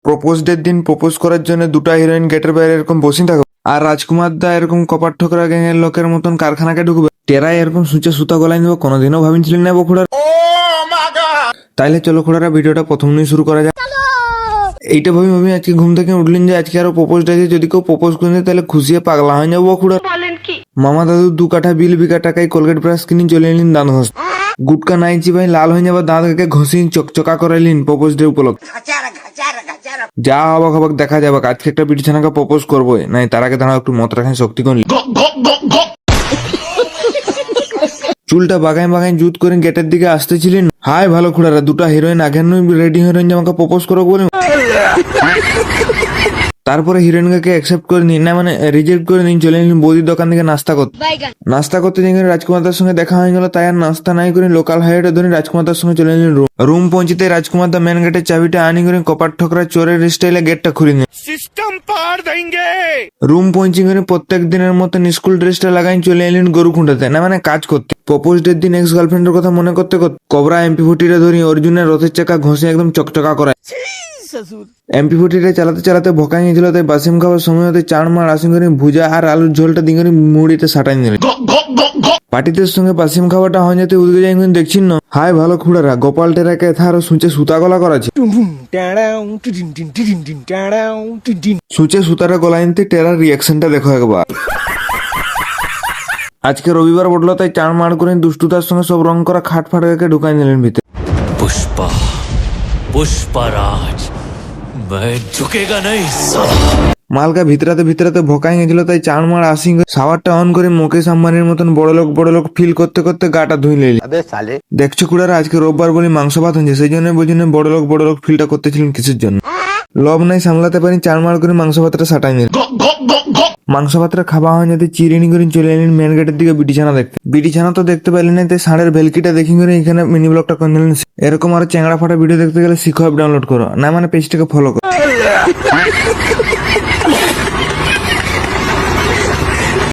Propose ডের দিন propose করার জন্য দুটা হিরোইন গেটের বাইরে এরকম বসে থাকবে, আর রাজকুমার দা এরকম কপার ঠোকরা গ্যাংয়ের লোকের মতন কারখানাকে ঢুকবে। টেরাই এরকম সূচে সুতা গলাই নেবো, কোনোদিনও ভাবিছিলেন না বখুড়ার। তাইলে চলো খোড়ারা ভিডিওটা প্রথম নিয়ে শুরু করা যায়। এইটা ভাবি আজকে ঘুম থেকে উঠলেন যে আজকে আরো প্রপোজ ডে, যদি কেউ প্রপোজ করে দেয় তাহলে খুশিয়ে পাগলা হয়ে যাবো বখুড়া। মামা দাদু 2 কাঠা বিল বিঘা টাকায় কোলগেট ব্রাশ কিনে চলে এলেন দাঁত ঘষ। গুটকা নাইছি ভাই লাল হয়ে যাবার দাঁতকে ঘষি চকচকা করাইলেন প্রপোজ ডে উপলক্ষে। যা হবাক হবাক দেখা যাবে, আজকে একটা বিটিছানাকে প্রপোজ করবো, নাই তার আগে দাঁড়াও একটু মত রাখেন শক্তি করলি। চুলটা বাগাই বাগাই জুত করে গেটের দিকে আসতেছিলেন। হাই ভালো খুড়ারা, দুটা হিরোইন আগের নয় রেডি হিরোইন যে আমাকে প্রপোজ করো বলে। তারপরে হিরোইনকে অ্যাকসেপ্ট করে নিন, না মানে রিজেক্ট করে নিন, চলে নিন বৌদির দোকান থেকে নাস্তা করতে। নাস্তা করতে যেখানে রাজকুমারদার সঙ্গে দেখা হয়ে গেল, তাই আর নাস্তা নাই করে লোকাল হাইওয়ে ধরে রাজকুমারদার সঙ্গে চলে নিলেন রুম পৌঁছতে রাজকুমার দা মেন গেটের চাবিটা আনি করে কপার ঠোকরা চোরের স্টাইলে গেটটা খুলে নিন। রুম পৌঁছে করে প্রত্যেক দিনের মতন স্কুল ড্রেসটা লাগাই চলে এলেন গরু খুঁটাতে, না মানে কাজ করতে। প্রপোজ ডের দিন এক্স গার্লফ্রেন্ডের কথা মনে করতে করতে কবরা MP40 ধরি অর্জুনের রথের চাকা ঘষে একদম চকচকা করায়। MP40 চালাতে চালাতে ভোকা গেছিল, তাই বাসিম খাবার সময় হতে চার মার আসিম করে ভুজা আর আলুর ঝোলটা দিয়ে মুড়িতে সাটাই নিলেন। পার্টিদের সঙ্গে বাসিম খাবারটা হয়ে যেতে উদগে যাই দেখছেন না। হাই ভালো খুড়ারা, গোপাল টেরাকে থারো সুচে সুতা গলা করাছে। সুচে সুতাটা গলা নিতে টেরার রিয়াকশনটা দেখো একবার। আজকে রবিবার বটলো, তাই চার মার করে দুষ্টুতার সঙ্গে সব রং করা খাট ফাটকে ঢুকাই নিলেন ভিতরে। पुष्पा पुष्पराज मैं झुकेगा नहीं साला। মালকা ভিতরাতে ভিতরাতে ভোকাই গেছিল, তাই চার মার আসি সাওয়ারটা অন করে মুকেশ আম্বানির মতন বড় লোক ফিল করতে করতে গাটা ধুই নিলি। দেখছো কুড়ারা, আজকে রোববার বলে মাংস ভাত হয়েছে, সেই জন্য বলছেন বড় লোক ফিলটা করতেছিলেন কিসের জন্য। লব নাই সামলাতে পারি, চার মার করে মাংস ভাতটা সাটাই নিল। মাংস ভাতটা খাওয়া হয় যাতে চিরিনি করে চলে এলেন মেন গেটের দিকে বিটিছানা দেখতে। বিটিছানা তো দেখতে পাইলেন না, তাই ষাঁড়ের ভেলকিটা দেখি করে এখানে মিনি ব্লগটা করে নিলেন। এরকম আরো চ্যাংড়া ফাটা ভিডিও দেখতে গেলে শিখো অ্যাপ ডাউনলোড করো, না মানে পেজটাকে ফলো করো।